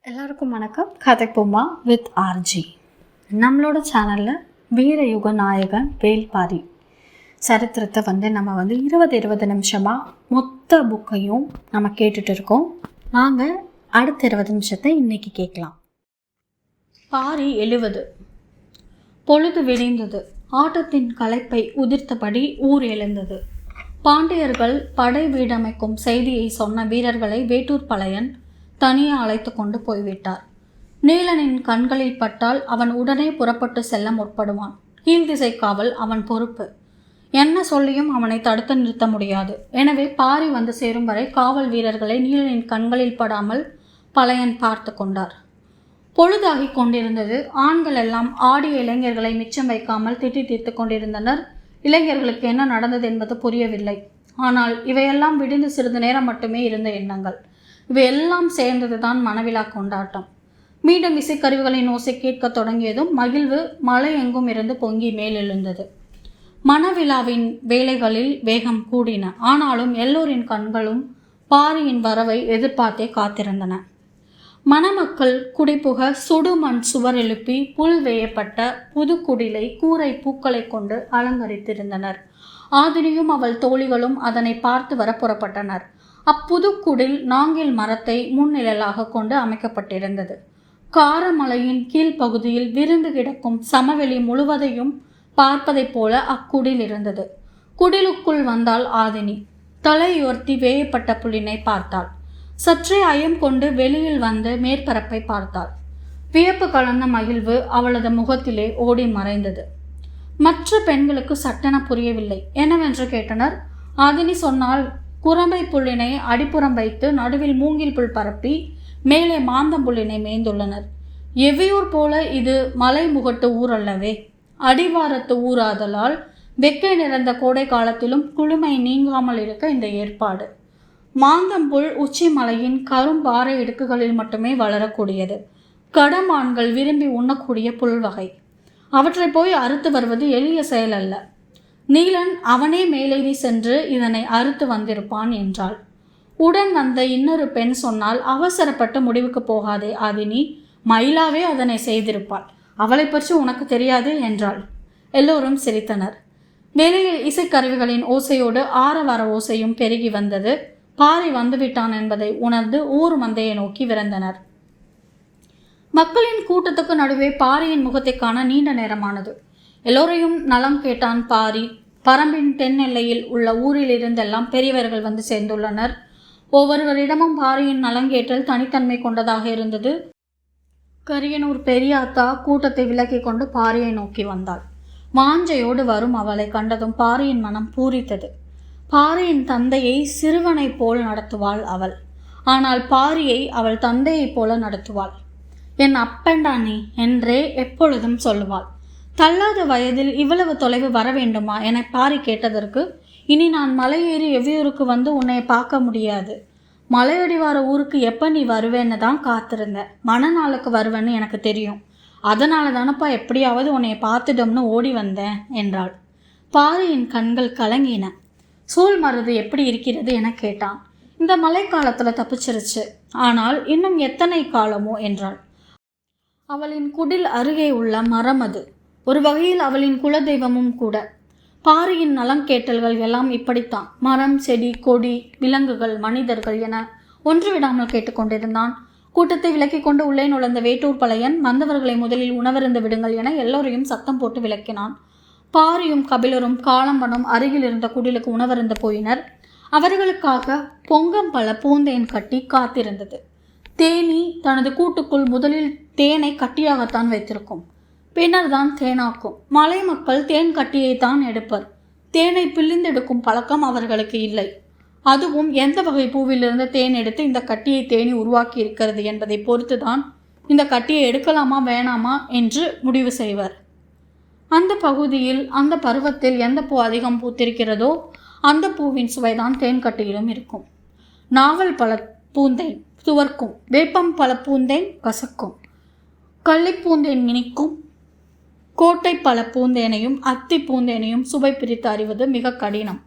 எல்லாருக்கும் வணக்கம். கதைப்போமா with RJ. நம்மளோட சேனலில் வீரயுக நாயகன் வேல்பாரி சரித்திரத்தை நம்ம 20 நிமிஷமாக மொத்த புக்கையும் நம்ம கேட்டுட்டு இருக்கோம். வாங்க அடுத்த 20 நிமிஷத்தை இன்னைக்கு கேட்கலாம். பாரி எழுவது. பொழுது விடிந்தது. ஆட்டத்தின் களைப்பை உதிர்த்தபடி ஊர் எழுந்தது. பாண்டியர்கள் படை வீடமைக்கும் செய்தியை சொன்ன வீரர்களை வேட்டூர் பழையன் தனியே அழைத்து கொண்டு போய்விட்டார். நீலனின் கண்களில் பட்டால் அவன் உடனே புறப்பட்டு செல்ல முற்படுவான். கீழ்திசை காவல் அவன் பொறுப்பு. என்ன சொல்லியும் அவனை தடுத்து நிறுத்த முடியாது. எனவே பாரி வந்து சேரும் வரை காவல் வீரர்களை நீலனின் கண்களில் படாமல் பழையன் பார்த்து கொண்டார். பொழுதாகி கொண்டிருந்தது. ஆண்கள் எல்லாம் ஆடிய இளைஞர்களை மிச்சம் வைக்காமல் திட்டி தீர்த்து கொண்டிருந்தனர். இளைஞர்களுக்கு என்ன நடந்தது என்பது புரியவில்லை. ஆனால் இவையெல்லாம் விடிந்து சிறிது நேரம் மட்டுமே இருந்த எண்ணங்கள். இவையெல்லாம் சேர்ந்ததுதான் மணவிழா கொண்டாட்டம். மீண்டும் இசைக்கருவிகளின் ஓசை கேட்க தொடங்கியதும் மகிழ்வு மலை எங்கும் இருந்து பொங்கி மேலெழுந்தது. மணவிழாவின் வேலைகளில் வேகம் கூடின. ஆனாலும் எல்லோரின் கண்களும் பாரியின் வரவை எதிர்பார்த்தே காத்திருந்தன. மணமக்கள் குடிபுக சுடுமண் சுவர் எழுப்பி புல் வேயப்பட்ட புது குடிலை கூரை பூக்களை கொண்டு அலங்கரித்திருந்தனர். ஆதினியும் அவள் தோழிகளும் அதனை பார்த்து வர புறப்பட்டனர். அப்புது குடில் நாங்கில் மரத்தை முன்னிழலாக கொண்டு அமைக்கப்பட்டிருந்தது. காரமலையின் கீழ்ப்பகுதியில் விரிந்து கிடக்கும் சமவெளி முழுவதையும் பார்ப்பதைப் போல அக்குடில் இருந்தது. குடிலுக்குள் வந்தாள் ஆதினி. தலையுயர்த்தி வேயப்பட்ட புலினை பார்த்தாள். சற்றே அயம் கொண்டு வெளியில் வந்து மேற்பரப்பை பார்த்தாள். வியப்பு கலந்த மகிழ்வு அவளது முகத்திலே ஓடி மறைந்தது. மற்ற பெண்களுக்கு சட்டென புரியவில்லை. என்னவென்று கேட்டனர். ஆதினி சொன்னால், குரம்பை புல்லினை அடிப்புறம் வைத்து நடுவில் மூங்கில் புல் பரப்பி மேலே மாந்தம்புல்லினை மேய்ந்துள்ளனர். எவ்வியூர் போல இது மலை முகட்டு ஊர் அல்லவே. அடிவாரத்து ஊராதலால் வெக்கை நிறைந்த கோடை காலத்திலும் குளுமை நீங்காமல் இருக்க இந்த ஏற்பாடு. மாந்தம்புல் உச்சி மலையின் கரும்பாறை இடுக்குகளில் மட்டுமே வளரக்கூடியது. கடமான்கள் விரும்பி உண்ணக்கூடிய புல் வகை. அவற்றை போய் அறுத்து வருவது எளிய செயல் அல்ல. நீலன் அவனே மேலேறி சென்று இதனை அறுத்து வந்திருப்பான் என்றாள். உடன் வந்த இன்னொரு பெண் சொன்னால், அவசரப்பட்டு முடிவுக்கு போகாதே ஆதினி, மயிலாவே அதனை செய்திருப்பாள். அவளை பற்றி உனக்கு தெரியாது என்றாள். எல்லோரும் சிரித்தனர். வெளியில் இசைக்கருவிகளின் ஓசையோடு ஆரவார ஓசையும் பெருகி வந்தது. பாரி வந்துவிட்டான் என்பதை உணர்ந்து ஊர் மந்தையை நோக்கி விரைந்தனர். மக்களின் கூட்டத்துக்கு நடுவே பாரியின் முகத்தை காண நீண்ட நேரமானது. எல்லோரையும் நலம் கேட்டான் பாரி. பரம்பின் தென் எல்லையில் உள்ள ஊரில் இருந்தெல்லாம் பெரியவர்கள் வந்து சேர்ந்துள்ளனர். ஒவ்வொருவரிடமும் பாரியின் நலங்கேற்றல் தனித்தன்மை கொண்டதாக இருந்தது. கரியனூர் பெரியாத்தா கூட்டத்தை விலக்கி கொண்டு பாரியை நோக்கி வந்தாள். வாஞ்சையோடு வரும் அவளை கண்டதும் பாரியின் மனம் பூரித்தது. பாரியின் தந்தையை சிறுவனைப் போல் நடத்துவாள் அவள். ஆனால் பாரியை அவள் தந்தையைப் போல நடத்துவாள். என் அப்பண்டா நீ என்றே எப்பொழுதும் சொல்லுவாள். தள்ளாத வயதில் இவ்வளவு தொலைவு வர வேண்டுமா என பாரி கேட்டதற்கு, இனி நான் மலையேறி எவ்வியூருக்கு வந்து உன்னை பார்க்க முடியாது. மலையடிவார ஊருக்கு எப்போ நீ வருவேன்னு தான் காத்திருந்த. மணநாளுக்கு வருவேன்னு எனக்கு தெரியும். அதனால தானப்பா எப்படியாவது உன்னை பார்த்துட்டோம்னு ஓடி வந்தேன் என்றாள். பாரியின் கண்கள் கலங்கின. சூழ் மருது எப்படி இருக்கிறது என கேட்டான். இந்த மழைக்காலத்தில் தப்பிச்சிருச்சு. ஆனால் இன்னும் எத்தனை காலமோ என்றாள். அவளின் குடில் அருகே உள்ள மரம் அது. ஒரு வகையில் அவளின் குலதெய்வமும் கூட. பாரியின் நலங்கேட்டல்கள் எல்லாம் இப்படித்தான். மரம், செடி, கொடி, விலங்குகள், மனிதர்கள் என ஒன்று விடாமல் கேட்டுக்கொண்டிருந்தான். கூட்டத்தை விலக்கி கொண்டு உள்ளே நுழைந்த வேட்டூர் பழையன், வந்தவர்களை முதலில் உணவருந்து விடுங்கள் என எல்லோரையும் சத்தம் போட்டு விளக்கினான். பாரியும் கபிலரும் காலம்பனும் அருகில் இருந்த குடிலுக்கு உணவருந்து போயினர். அவர்களுக்காக பொங்கம்பல பூந்தேன் கட்டி காத்திருந்தது. தேனி தனது கூட்டுக்குள் முதலில் தேனை கட்டியாகத்தான் வைத்திருக்கும். பின்னர் தான் தேனாக்கும். மலை மக்கள் தேன் கட்டியைத்தான் எடுப்பர். தேனை பிழிந்தெடுக்கும் பழக்கம் அவர்களுக்கு இல்லை. அதுவும் எந்த வகை பூவிலிருந்து தேன் எடுத்து இந்த கட்டியை தேனி உருவாக்கி இருக்கிறது என்பதை பொறுத்து தான் இந்த கட்டியை எடுக்கலாமா வேணாமா என்று முடிவு செய்வர். அந்த பகுதியில் அந்த பருவத்தில் எந்த பூ அதிகம் பூத்திருக்கிறதோ அந்த பூவின் சுவைதான் தேன் கட்டியிலும் இருக்கும். நாவல் பழ பூந்தேன் துவர்க்கும். வேப்பம் பழ பூந்தேன் கசக்கும். கள்ளிப்பூந்தேன் இனிக்கும். கோட்டை பழ பூந்தேனையும் அத்தி பூந்தேனையும் சுவை பிரித்து அறிவது மிக கடினம்.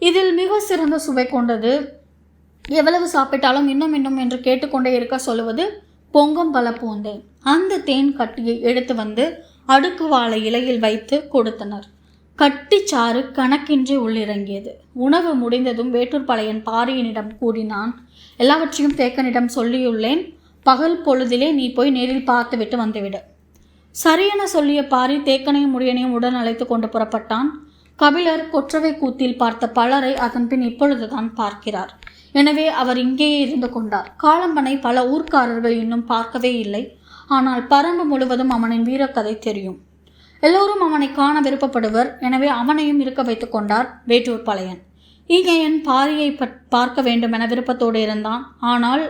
இதில் மிக சிறந்த சுவை கொண்டது, எவ்வளவு சாப்பிட்டாலும் இன்னும் இன்னும் என்று கேட்டுக்கொண்டே இருக்க சொல்லுவது பொங்கம்பல பூந்தேன். அந்த தேன் கட்டியை எடுத்து வந்து அடுக்கு வாழை இலையில் வைத்து கொடுத்தனர். கட்டிச்சாறு கணக்கின்றி உள்ளிறங்கியது. உணவு முடிந்ததும் வேட்டூர் பழையன் பாரியினிடம் கூறினான். எல்லாவற்றையும் தேக்கனிடம் சொல்லியுள்ளேன். பகல் பொழுதிலே நீ போய் நேரில் பார்த்துவிட்டு வந்துவிடு. சரியென சொல்லிய பாரி தேக்கனையும் முடியனையும் உடன் அழைத்து கொண்டு புறப்பட்டான். கபிலர் கொற்றவை கூத்தில் பார்த்த பலரை அதன்பின் இப்பொழுதுதான் பார்க்கிறார். எனவே அவர் இங்கேயே இருந்து கொண்டார். காளம்பனை பல ஊர்க்காரர்கள் இன்னும் பார்க்கவே இல்லை. ஆனால் பரம்பு முழுவதும் அவனின் வீரக்கதை தெரியும். எல்லோரும் அவனை காண விருப்பப்படுவர். எனவே அவனையும் இருக்க வைத்து கொண்டார் வேட்டூர் பழையன். ஈகையன் பாரியை பார்க்க வேண்டும் என விருப்பத்தோடு இருந்தான். ஆனால்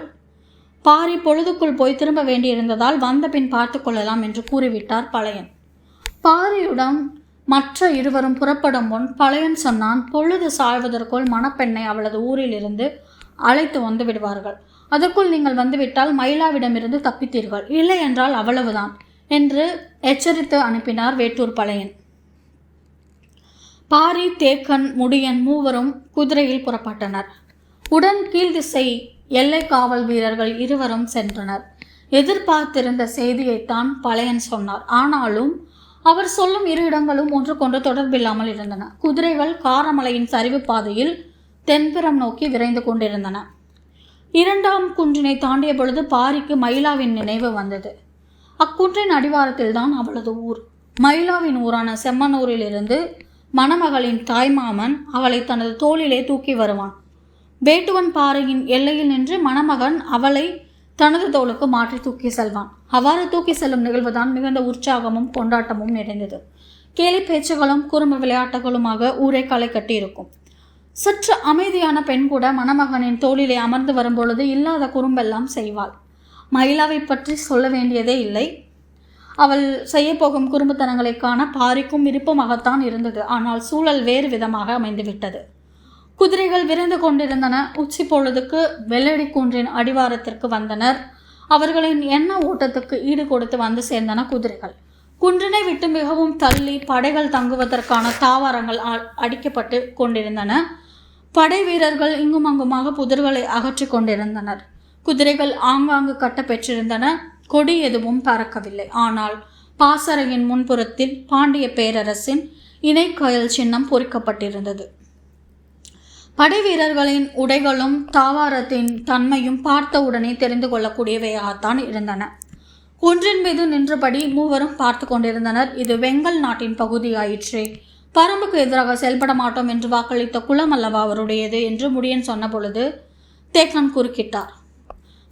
பாரி பொழுதுக்குள் போய் திரும்ப வேண்டியிருந்ததால் வந்த பின் பார்த்து கொள்ளலாம் என்று கூறிவிட்டார் பழையன். பாரியுடன் மற்ற இருவரும் புறப்படும் முன் பழையன் சொன்னான், பொழுது சாய்வதற்குள் மணப்பெண்ணை அவளது ஊரில் இருந்து அழைத்து வந்து விடுவார்கள். அதற்குள் நீங்கள் வந்துவிட்டால் மயிலாவிடமிருந்து தப்பித்தீர்கள், இல்லை என்றால் அவ்வளவுதான் என்று எச்சரித்து அனுப்பினார் வேட்டூர் பழையன். பாரி, தேக்கன், முடியன் மூவரும் குதிரையில் புறப்பட்டனர். உடன் கீழ்திசை எல்லை காவல் வீரர்கள் இருவரும் சென்றனர். எதிர்பார்த்திருந்த செய்தியைத்தான் பழையன் சொன்னார். ஆனாலும் அவர் சொல்லும் இரு இடங்களும் ஒன்றுக்கொன்று தொடர்பில்லாமல் இருந்தன. குதிரைகள் காரமலையின் சரிவு பாதையில் தென்புறம் நோக்கி விரைந்து கொண்டிருந்தன. இரண்டாம் குன்றினை தாண்டிய பொழுது பாரிக்கு மயிலாவின் நினைவு வந்தது. அக்குன்றின் அடிவாரத்தில்தான் அவளது ஊர். மயிலாவின் ஊரான செம்மனூரிலிருந்து மணமகளின் தாய்மாமன் அவளை தனது தோளிலே தூக்கி வருவான். வேட்டுவன் பாறையின் எல்லையில் நின்று மணமகன் அவளை தனது தோளுக்கு மாற்றி தூக்கி செல்வான். அவ்வாறு தூக்கி செல்லும் நிகழ்வுதான் மிகுந்த உற்சாகமும் கொண்டாட்டமும் நிறைந்தது. கேலி பேச்சுகளும் குறும்பு விளையாட்டுகளுமாக ஊரை களை கட்டியிருக்கும். சற்று அமைதியான பெண் கூட மணமகனின் தோளிலே அமர்ந்து வரும்பொழுது இல்லாத குறும்பெல்லாம் செய்வாள். மயிலாவை பற்றி சொல்ல வேண்டியதே இல்லை. அவள் செய்யப்போகும் குறும்புத்தனங்களை காண பாரிக்கும் விருப்பமாகத்தான் இருந்தது. ஆனால் சூழல் வேறு விதமாக அமைந்துவிட்டது. குதிரைகள் விரைந்து கொண்டிருந்தன. உச்சி பொழுதுக்கு வெள்ளடி குன்றின் அடிவாரத்திற்கு வந்தனர். அவர்களின் எண்ண ஓட்டத்துக்கு ஈடு கொடுத்து வந்து சேர்ந்தன குதிரைகள். குன்றினை விட்டு மிகவும் தள்ளி படைகள் தங்குவதற்கான தாவரங்கள் அடிக்கப்பட்டு கொண்டிருந்தன. படை வீரர்கள் இங்கும் அங்குமாக புதர்களை அகற்றி கொண்டிருந்தனர். குதிரைகள் ஆங்காங்கு கட்ட பெற்றிருந்தன. கொடி எதுவும் பறக்கவில்லை. ஆனால் பாசறையின் முன்புறத்தில் பாண்டிய பேரரசின் இணைக்கயல் சின்னம் பொறிக்கப்பட்டிருந்தது. படை வீரர்களின் உடைகளும் தாவாரத்தின் தன்மையும் பார்த்தவுடனே தெரிந்து கொள்ளக்கூடியவையாகத்தான் இருந்தன. குன்றின் மீது நின்றபடி மூவரும் பார்த்து கொண்டிருந்தனர். இது வெங்கல் நாட்டின் பகுதியாயிற்றே. பரம்புக்கு எதிராக செயல்பட மாட்டோம் என்று வாக்களித்த குலம் அல்லவா அவருடையது என்று முடியன் சொன்ன பொழுது தேக்கன் குறுக்கிட்டார்.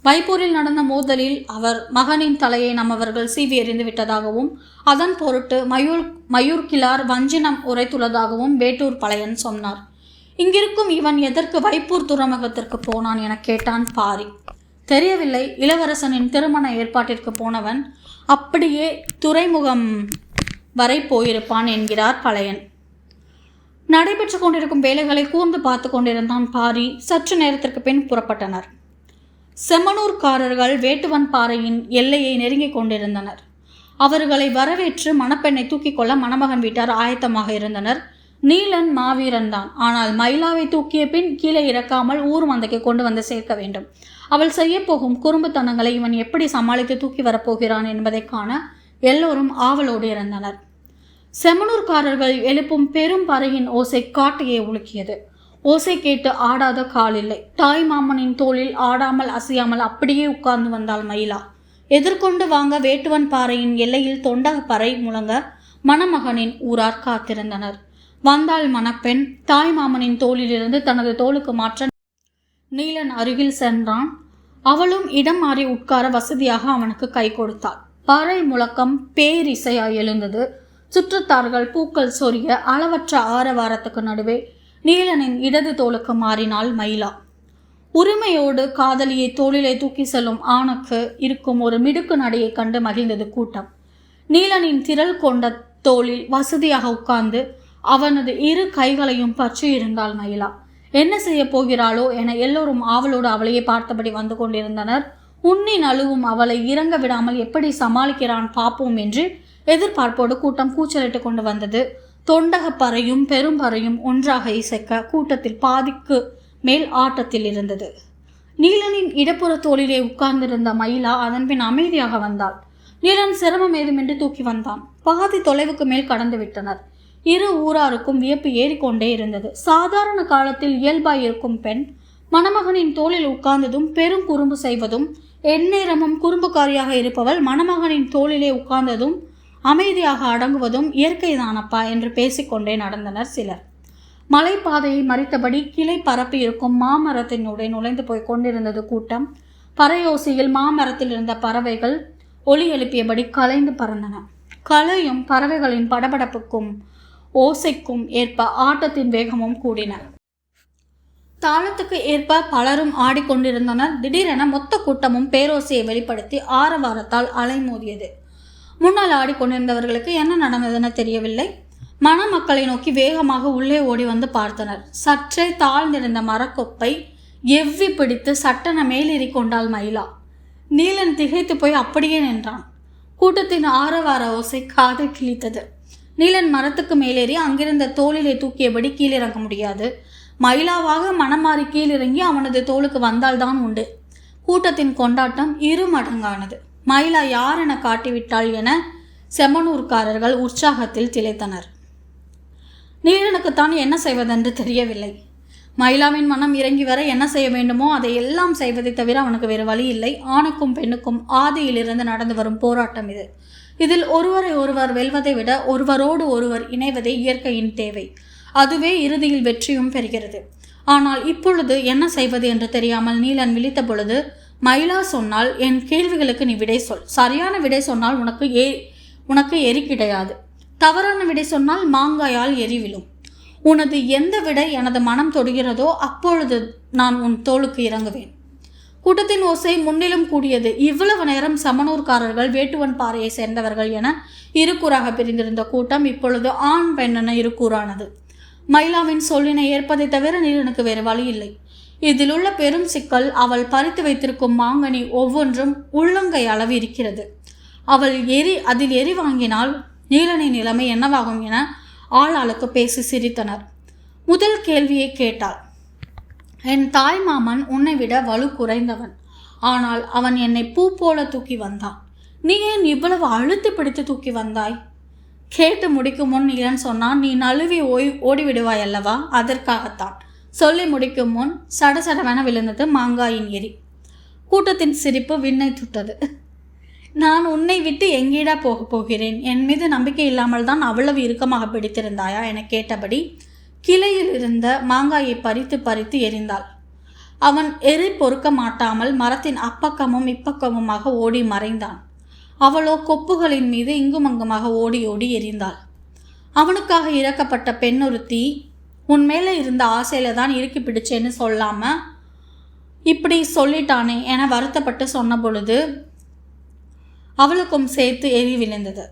வைப்பூரில் நடந்த மோதலில் அவர் மகனின் தலையை நம்மவர்கள் சீவி எறிந்து விட்டதாகவும் அதன் பொருட்டு மயூர்கிழார் வஞ்சினம் உரைத்துள்ளதாகவும் வேட்டூர் பழையன் சொன்னார். இங்கிருக்கும் இவன் எதற்கு வைப்பூர் துறைமுகத்திற்கு போனான் என கேட்டான் பாரி. தெரியவில்லை. இளவரசனின் திருமண ஏற்பாட்டிற்கு போனவன் அப்படியே துறைமுகம் வரை போயிருப்பான் என்கிறார் பழையன். நடைபெற்று கொண்டிருக்கும் வேலைகளை கூர்ந்து பார்த்து கொண்டிருந்தான் பாரி. சற்று நேரத்திற்கு பின் புறப்பட்டனர். செம்மனூர்காரர்கள் வேட்டுவன் பாறையின் எல்லையை நெருங்கி கொண்டிருந்தனர். அவர்களை வரவேற்று மணப்பெண்ணை தூக்கிக் கொள்ள மணமகன் வீட்டார் ஆயத்தமாக இருந்தனர். நீலன் மாவீரன் தான். ஆனால் மயிலாவை தூக்கிய பின் கீழே இறக்காமல் ஊர் மந்தைக்கு கொண்டு வந்து சேர்க்க வேண்டும். அவள் செய்ய போகும் குறும்புத்தனங்களை இவன் எப்படி சமாளித்து தூக்கி வரப்போகிறான் என்பதை காண எல்லோரும் ஆவலோடு இருந்தனர். செம்மனூர்காரர்கள் எழுப்பும் பெரும் பறையின் ஓசை காட்டையே உலுக்கியது. ஓசை கேட்டு ஆடாத காலில்லை. தாய் மாமனின் தோளில் ஆடாமல் அசையாமல் அப்படியே உட்கார்ந்து வந்தாள் மயிலா. எதிர்கொண்டு வாங்க வேட்டுவன் பாறையின் எல்லையில் தொண்டக பறை முழங்க மணமகனின் ஊரார் காத்திருந்தனர். வந்தாள் மணப்பெண். தாய் மாமனின் தோளிலிருந்து தனது தோளுக்கு மாற்ற நீலன் அருகில் சென்றான். அவளும் இடம் மாறி உட்கார வசதியாக அவனுக்கு கை கொடுத்தாள். பறை முழக்கம் பேரிசையாய் எழுந்தது. சுற்றத்தார்கள் பூக்கள் சொரிய அளவற்ற ஆரவாரத்துக்கு நடுவே நீலனின் இடது தோளுக்கு மாறினாள் மயிலா. உரிமையோடு காதலியை தோளிலே தூக்கி செல்லும் ஆணுக்கு இருக்கும் ஒரு மிடுக்கு நடையை கண்டு மகிழ்ந்தது கூட்டம். நீலனின் திரள் கொண்ட தோளில் வசதியாக உட்கார்ந்து அவனது இரு கைகளையும் பற்றி இருந்தாள் மயிலா. என்ன செய்ய போகிறாளோ என எல்லோரும் ஆவலோடு அவளையே பார்த்தபடி வந்து கொண்டிருந்தனர். உண்ணி நழுவும் அவளை இறங்க விடாமல் எப்படி சமாளிக்கிறான் பார்ப்போம் என்று எதிர்பார்ப்போடு கூட்டம் கூச்சலிட்டு கொண்டு வந்தது. தொண்டக பறையும் பெரும் பறையும் ஒன்றாக இசைக்க கூட்டத்தில் பாதிக்கு மேல் ஆட்டத்தில் இருந்தது. நீலனின் இடப்புற தோளிலே உட்கார்ந்திருந்த மயிலா அதன்பின் அமைதியாக வந்தாள். நீலன் சிரமம் ஏதுமின்றி தூக்கி வந்தான். பாதி தொலைவுக்கு மேல் கடந்து விட்டனர். இரு ஊராருக்கும் வியப்பு ஏறிக்கொண்டே இருந்தது. சாதாரண காலத்தில் இயல்பாயிருக்கும் பெண் மணமகனின் தோளில் உட்கார்ந்ததும் பெரும் குறும்பு செய்வதும், எந்நேரமும் குறும்புக்காரியாக இருப்பவள் மணமகனின் தோளிலே உட்கார்ந்ததும் அமைதியாக அடங்குவதும் இயற்கைதானப்பா என்று பேசிக்கொண்டே நடந்தனர் சிலர். மலைப்பாதையை மறித்தபடி கிளை பரப்பி இருக்கும் மாமரத்தினுடைய நுழைந்து போய் கொண்டிருந்தது கூட்டம். பறையோசையில் மாமரத்தில் இருந்த பறவைகள் ஒலி எழுப்பியபடி கலைந்து பறந்தன. கலையும் பறவைகளின் படபடப்புக்கும் ஓசைக்கும் ஏற்ப ஆட்டத்தின் வேகமும் கூடின. தாளத்துக்கு ஏற்ப பலரும் ஆடிக்கொண்டிருந்தனர். திடீரென மொத்த கூட்டமும் பேரோசையை வெளிப்படுத்தி ஆரவாரத்தால் அலைமோதியது. முன்னால் ஆடிக்கொண்டிருந்தவர்களுக்கு என்ன நடந்ததென தெரியவில்லை. மணமக்களை நோக்கி வேகமாக உள்ளே ஓடி வந்து பார்த்தனர். சற்றே தாழ்ந்திருந்த மரக்கொப்பை எவ்வி பிடித்து சட்டென மேலேறி கொண்டாள் மயிலா. நீலன் திகைத்து போய் அப்படியே நின்றான். கூட்டத்தின் ஆரவார ஓசை காதை கிழித்தது. நீலன் மரத்துக்கு மேலேறி அங்கிருந்த தோளிலே தூக்கியபடி கீழிறங்க முடியாது. மயிலாவாக மனமாறி கீழிறங்கி அவனது தோளுக்கு வந்தால்தான் உண்டு. கூட்டத்தின் கொண்டாட்டம் இரு மடங்கானது. மயிலா யார் என காட்டிவிட்டாள் என செம்மனூர்காரர்கள் உற்சாகத்தில் திளைத்தனர். நீலனுக்குத்தான் என்ன செய்வதென்று தெரியவில்லை. மயிலாவின் மனம் இறங்கி வர என்ன செய்ய வேண்டுமோ அதை எல்லாம் செய்வதை தவிர அவனுக்கு வேறு வழி இல்லை. ஆணுக்கும் பெண்ணுக்கும் ஆதியிலிருந்து நடந்து வரும் போராட்டம் இது. இதில் ஒருவரை ஒருவர் வெல்வதை விட ஒருவரோடு ஒருவர் இணைவதே இயற்கையின் தேவை. அதுவே இறுதியில் வெற்றியும் பெறுகிறது. ஆனால் இப்பொழுது என்ன செய்வது என்று தெரியாமல் நீலன் விழித்த பொழுது மயிலா சொன்னால், என் கேள்விகளுக்கு நீ விடை சொல். சரியான விடை சொன்னால் உனக்கு எரி கிடையாது. தவறான விடை சொன்னால் மாங்காயால் எரி விழும். உனது எந்த விடை எனது மனம் தொடுகிறதோ அப்பொழுது நான் உன் தோளுக்கு இறங்குவேன். கூட்டத்தின் ஓசை முன்னிலும் கூடியது. இவ்வளவு நேரம் சமனூர்காரர்கள் வேட்டுவன் பாறையை சேர்ந்தவர்கள் என இருக்கூறாக பிரிந்திருந்த கூட்டம் இப்பொழுது ஆண் பெண் என இருக்கூறானது. மயிலாவின் சொல்லினை ஏற்பதை தவிர நீலனுக்கு வேறு வழி இல்லை. இதிலுள்ள பெரும் சிக்கல், அவள் பறித்து வைத்திருக்கும் மாங்கனி ஒவ்வொன்றும் உள்ளங்கை அளவு இருக்கிறது. அதில் எரி வாங்கினால் நீலனின் நிலைமை என்னவாகும் என ஆளாளுக்கு பேசி சிரித்தனர். முதல் கேள்வியை கேட்டாள். என் தாய் மாமன் உன்னை விட வலு குறைந்தவன். ஆனால் அவன் என்னை பூ போல தூக்கி வந்தான். நீ ஏன் இவ்வளவு அழுத்தி பிடித்து தூக்கி வந்தாய்? கேட்டு முடிக்கும் முன் நீலன் சொன்னான், நீ நழுவி ஓடிவிடுவாய் அல்லவா, அதற்காகத்தான். சொல்லி முடிக்கும் முன் சடசடவென விழுந்தது மாங்காயின் எரி. கூட்டத்தின் சிரிப்பு விண்ணை துட்டது. நான் உன்னை விட்டு எங்கேடா போகிறேன்? என் மீது நம்பிக்கை இல்லாமல் தான் அவ்வளவு இறுக்கமாக பிடித்திருந்தாயா என கேட்டபடி கிளையில் இருந்த மாங்காயை பறித்து பறித்து எரிந்தாள். அவன் எரி பொறுக்க மாட்டாமல் மரத்தின் அப்பக்கமும் இப்பக்கமுமாக ஓடி மறைந்தான். அவளோ கொப்புகளின் மீது இங்குமங்குமாக ஓடி ஓடி எரிந்தாள். அவனுக்காக இறக்கப்பட்ட பெண்ணொருத்தி, உன் மேலே இருந்த ஆசையில தான் இறுக்கி பிடிச்சேன்னு சொல்லாம இப்படி சொல்லிட்டானே என வருத்தப்பட்டு சொன்ன பொழுது அவளுக்கும் சேர்த்து எரி விழுந்தது.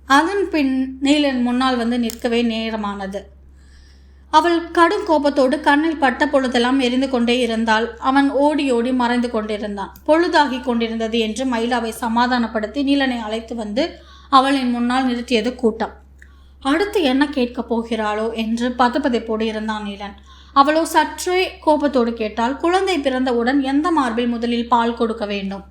அதன் பின் நீலன் முன்னால் வந்து நிற்கவே நேரமானது. அவள் கடும் கோபத்தோடு கண்ணில் பட்ட பொழுதெல்லாம் எரிந்து கொண்டே இருந்தாள். அவன் ஓடி ஓடி மறைந்து கொண்டிருந்தான். பொழுதாகி கொண்டிருந்தது என்று மயிலாவை சமாதானப்படுத்தி நீலனை அழைத்து வந்து அவளின் முன்னால் நிறுத்தியது கூட்டம். அடுத்து என்ன கேட்கப் போகிறாளோ என்று பதப்பதைப்போடு இருந்தான் நீலன். அவளோ சற்றே கோபத்தோடு கேட்டாள், குழந்தை பிறந்தவுடன் எந்த மார்பில் முதலில் பால் கொடுக்க வேண்டும்?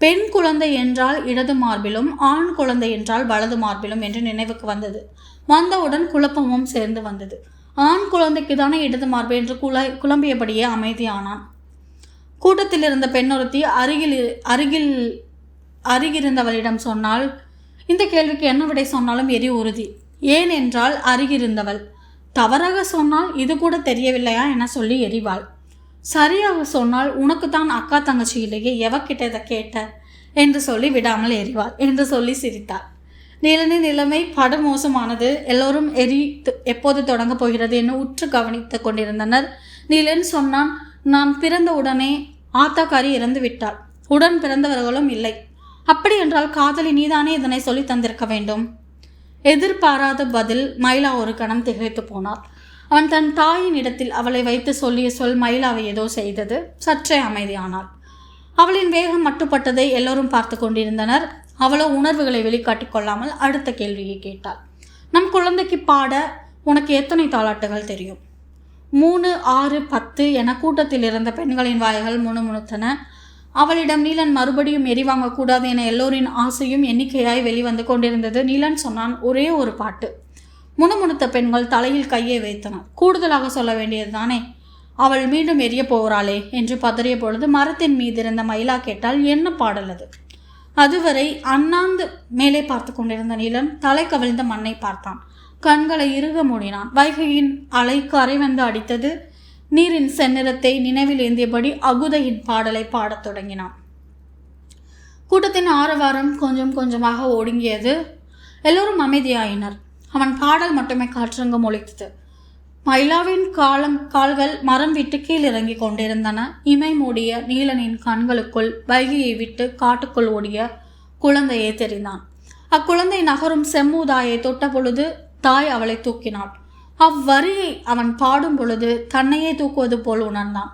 பெண் குழந்தை என்றால் இடது மார்பிலும், ஆண் குழந்தை என்றால் வலது மார்பிலும் என்று நினைவுக்கு வந்தது. வந்தவுடன் குழப்பமும் சேர்ந்து வந்தது. ஆண் குழந்தைக்கு தானே இடது மார்பு என்று குழம்பியபடியே அமைதியானான். கூட்டத்தில் இருந்த பெண்ணொருத்தி அருகிருந்தவளிடம் சொன்னால், இந்த கேள்விக்கு என்ன விடை சொன்னாலும் எரி உறுதி. ஏன் என்றால் அருகிருந்தவள். தவறாக சொன்னால் இது கூட தெரியவில்லையா என சொல்லி எரிவாள். சரியாக சொன்னால் உனக்குத்தான் அக்கா தங்கச்சி இல்லையே, எவக்கிட்ட இதை கேட்ட என்று சொல்லி விடாமல் எரிவாள் என்று சொல்லி சிரித்தாள். நீலனின் நிலைமை படுமோசமானது. எல்லோரும் எப்போது தொடங்க போகிறது என்று உற்று கவனித்து கொண்டிருந்தனர். நீலன் சொன்னான், நான் பிறந்த உடனே ஆத்தாக்காரி இறந்து விட்டாள். உடன் பிறந்தவர்களும் இல்லை. அப்படி என்றால் காதலி நீதானே இதனை சொல்லி தந்திருக்க வேண்டும். எதிர்பாராத பதில். மயிலா ஒரு கணம் திகைத்து போனாள். அவன் தன் தாயின் இடத்தில் அவளை வைத்து சொல்லிய சொல் மயிலாவை ஏதோ செய்தது. சற்றே அமைதியானாள். அவளின் வேகம் மட்டுப்பட்டதை எல்லோரும் பார்த்து கொண்டிருந்தனர். அவளோ உணர்வுகளை வெளிக்காட்டிக் கொள்ளாமல் அடுத்த கேள்வியை கேட்டாள். நம் குழந்தைக்கு பாட உனக்கு எத்தனை தாலாட்டுகள் தெரியும்? 3, 6, 10 என கூட்டத்தில் இருந்த பெண்களின் வாய்கள் முணுமுணுத்தன. அவளிடம் நீலன் மறுபடியும் எரிவாங்கக்கூடாது என எல்லோரின் ஆசையும் எண்ணிக்கையாய் வெளிவந்து கொண்டிருந்தது. நீலன் சொன்னான், ஒரே ஒரு பாட்டு. முணுமுணுத்த பெண்கள் தலையில் கையை வைத்தனர். கூடுதலாக சொல்ல வேண்டியது தானே, அவள் மீண்டும் எரிய போகிறாளே என்று பதறிய பொழுது மரத்தின் மீது இருந்த மயிலா கேட்டால், என்ன பாடல் அது? அதுவரை அண்ணாந்து மேலே பார்த்து கொண்டிருந்த நீலன் தலை கவிழ்ந்த மண்ணை பார்த்தான். கண்களை இறுக மூடினான். வைகையின் அலை கரை வந்து அடித்தது. நீரின் செந்நிறத்தை நினைவில் ஏந்தியபடி அகுதையின் பாடலை பாடத் தொடங்கினான். கூட்டத்தின் ஆரவாரம் கொஞ்சம் கொஞ்சமாக ஒடுங்கியது. எல்லோரும் அமைதியாயினர். அவன் பாடல் மட்டுமே காற்றங்கம் ஒலித்தது. மயிலாவின் கால்கள் மரம் விட்டு கீழ் இறங்கி கொண்டிருந்தன. இமை மூடிய நீலனின் கண்களுக்குள் வைகையை விட்டு காட்டுக்குள் ஓடிய குழந்தையை தெரிந்தான். அக்குழந்தை நகரும் செம்மூதாயை தொட்ட பொழுது தாய் அவளை தூக்கினாள். அவ்வரியை அவன் பாடும் பொழுது தன்னையே தூக்குவது போல் உணர்ந்தான்.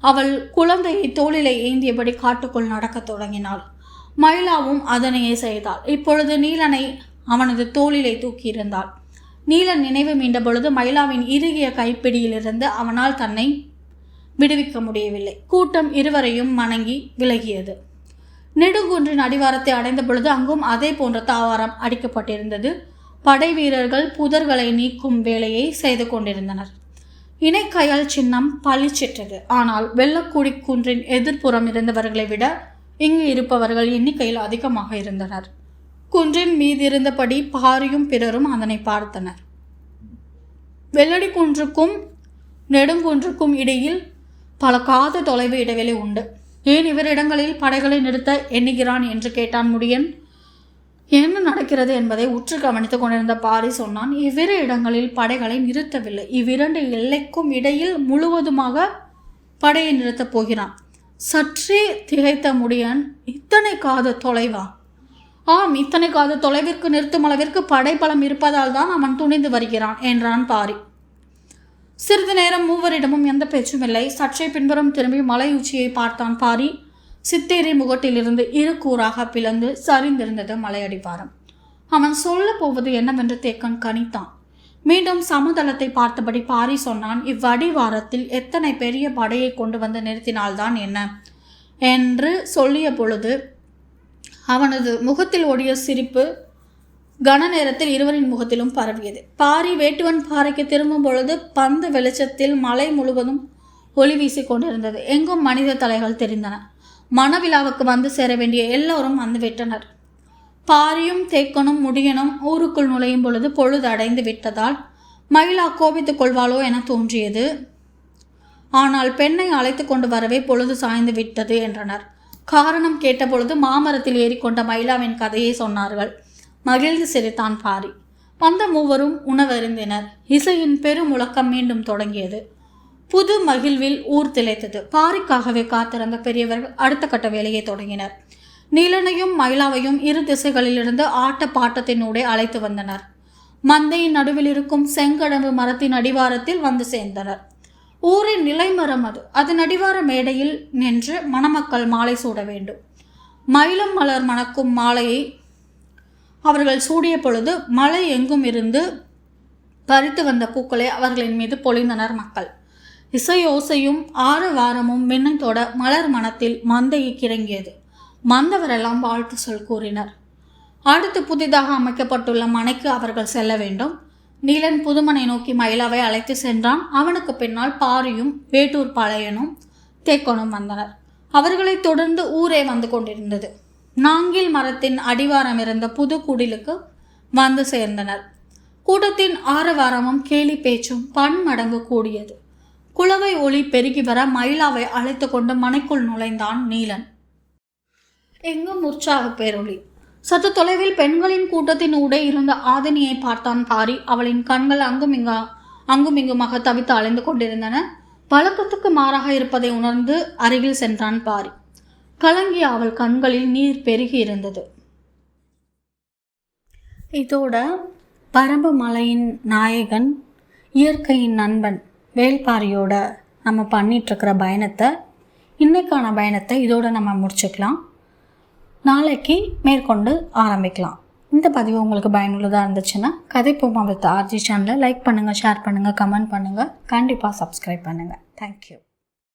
அவள் குழந்தையை தோளிலே ஏந்தியபடி காட்டுக்குள் நடக்கத் தொடங்கினாள். மயிலாவும் அதனையே செய்தாள். இப்பொழுது நீலனை அவனது தோளிலே தூக்கியிருந்தாள். நீலன் நினைவு மீண்ட பொழுது மயிலாவின் இறுகிய கைப்பிடியிலிருந்து அவனால் தன்னை விடுவிக்க முடியவில்லை. கூட்டம் இருவரையும் வணங்கி விலகியது. நெடுங்குன்றின் அடிவாரத்தை அடைந்த பொழுது அங்கும் அதே போன்ற தாவாரம் அடிக்கப்பட்டிருந்தது. படை வீரர்கள் புதர்களை நீக்கும் வேலையை செய்து கொண்டிருந்தனர். இணைக்கையால் சின்னம் பளிச்சிட்டது. ஆனால் வெள்ளக்கூடி குன்றின் எதிர்ப்புறம் இருந்தவர்களை விட இங்கு இருப்பவர்கள் எண்ணிக்கையில் அதிகமாக இருந்தனர். குன்றின் மீதிருந்தபடி பாரியும் பிறரும் அதனை பார்த்தனர். வெள்ளடி குன்றுக்கும் நெடுங்குன்றுக்கும் இடையில் பல காத தொலைவு இடைவெளி உண்டு. ஏன் இவரிடங்களில் படைகளை நிறுத்த எண்ணுகிறான் என்று கேட்டான் முடியன். என்ன நடக்கிறது என்பதை உற்று கவனித்துக் கொண்டிருந்த பாரி சொன்னான், இவ்விரு இடங்களில் படைகளை நிறுத்தவில்லை. இவ்விரண்டு எல்லைக்கும் இடையில் முழுவதுமாக படையை நிறுத்தப் போகிறான். சற்றே திகைத்த முடியன், இத்தனை காத தொலைவா? ஆம், இத்தனை காத தொலைவிற்கு நிறுத்தும் அளவிற்கு படைபலம் இருப்பதால் தான் அவன் துணிந்து வருகிறான் என்றான் பாரி. சிறிது நேரம் மூவரிடமும் எந்த பேச்சும் இல்லை. சற்றே பின்புறம் திரும்பி மலை உச்சியை பார்த்தான் பாரி. சித்தேரி முகட்டிலிருந்து இரு கூறாக பிளந்து சரிந்திருந்தது மலையடிவாரம். அவன் சொல்ல போவது என்னவென்று தேக்கன் கணித்தான். மீண்டும் சமதளத்தை பார்த்தபடி பாரி சொன்னான், இவ்வடிவாரத்தில் எத்தனை பெரிய படையை கொண்டு வந்து நிறுத்தினால்தான் என்ன என்று சொல்லிய பொழுது அவனது முகத்தில் ஓடிய சிரிப்பு கன நேரத்தில் இருவரின் முகத்திலும் பரவியது. பாரி வேட்டுவன் பாறைக்கு திரும்பும் பொழுது பந்து வெளிச்சத்தில் மலை முழுவதும் ஒளி வீசி கொண்டிருந்தது. எங்கும் மனித தலைகள் தெரிந்தன. மணவிழாவுக்கு வந்து சேர வேண்டிய எல்லோரும் வந்துவிட்டனர். பாரியும் தேக்கனும் முடியனும் ஊருக்குள் நுழையும் பொழுது பொழுது அடைந்து விட்டதால் மயிலா கோபித்துக் கொள்வாளோ என தோன்றியது. ஆனால் பெண்ணை அழைத்து கொண்டு வரவே பொழுது சாய்ந்து விட்டது என்றனர். காரணம் கேட்டபொழுது மாமரத்தில் ஏறிக்கொண்ட மயிலாவின் கதையை சொன்னார்கள். மகிழ்ந்து சிரித்தான் பாரி. வந்த மூவரும் உணவருந்தினர். இசையின் பெருமுழக்கம் மீண்டும் தொடங்கியது. புது மகிழ்வில் ஊர் திளைத்தது. பாரிக்காகவே காத்திருந்த பெரியவர்கள் அடுத்த கட்ட வேலையை தொடங்கினர். நீலனையும் மயிலாவையும் இரு திசைகளிலிருந்து ஆட்ட பாட்டத்தினூடே அழைத்து வந்தனர். மந்தையின் நடுவில் இருக்கும் செங்கடம்பு மரத்தின் அடிவாரத்தில் வந்து சேர்ந்தனர். ஊரின் நிலைமரம் அது. அதன் அடிவார மேடையில் நின்று மணமக்கள் மாலை சூட வேண்டும். மயிலம் மலர் மணக்கும் மாலையை அவர்கள் சூடிய பொழுது மலை எங்கும் இருந்து பறித்து வந்த பூக்களை அவர்களின் மீது பொழிந்தனர் மக்கள். இசையோசையும் ஆரவாரமும் மின்னத்தோட மலர் மனத்தில் மந்தையை கிறங்கியது. மந்தவரெல்லாம் வாழ்த்து சொல் கூறினர். அடுத்து புதிதாக அமைக்கப்பட்டுள்ள மனைக்கு அவர்கள் செல்ல வேண்டும். நீலன் புதுமனை நோக்கி மயிலாவை அழைத்து சென்றான். அவனுக்கு பின்னால் பாரியும் வேட்டூர் பாளையனும் தேக்கனும் வந்தனர். அவர்களை தொடர்ந்து ஊரே வந்து கொண்டிருந்தது. நாங்கில் மரத்தின் அடிவாரம் இருந்த புது குடிலுக்கு வந்து சேர்ந்தனர். கூட்டத்தின் ஆரவாரமும் கேலி பேச்சும் பன்மடங்கு கூடியது. குளவை ஒளி பெருகி வர மயிலாவை அழைத்து கொண்டு மனைக்குள் நுழைந்தான் நீலன். எங்கும் உற்சாக பேரொளி. சற்று தொலைவில் பெண்களின் கூட்டத்தின் ஊடே இருந்த ஆதினியை பார்த்தான் பாரி. அவளின் கண்கள் அங்குமிங்குமாக தவித்து அலைந்து கொண்டிருந்தன. பழக்கத்துக்கு மாறாக இருப்பதை உணர்ந்து அருகில் சென்றான் பாரி. கலங்கிய அவள் கண்களில் நீர் பெருகி இருந்தது. இதோட பரம்பு மலையின் நாயகன், இயற்கையின் நண்பன் வேல்பாரியோட நம்ம பண்ணிகிட்ருக்கிற இன்னைக்கான பயணத்தை இதோடு நம்ம முடிச்சுக்கலாம். நாளைக்கு மேற்கொண்டு ஆரம்பிக்கலாம். இந்த பதிவு உங்களுக்கு பயனுள்ளதாக இருந்துச்சுன்னா கதைப்போமா வித் ஆர்ஜி சேனலை லைக் பண்ணுங்கள், ஷேர் பண்ணுங்கள், கமெண்ட் பண்ணுங்கள், கண்டிப்பாக சப்ஸ்கிரைப் பண்ணுங்கள். தேங்க்யூ.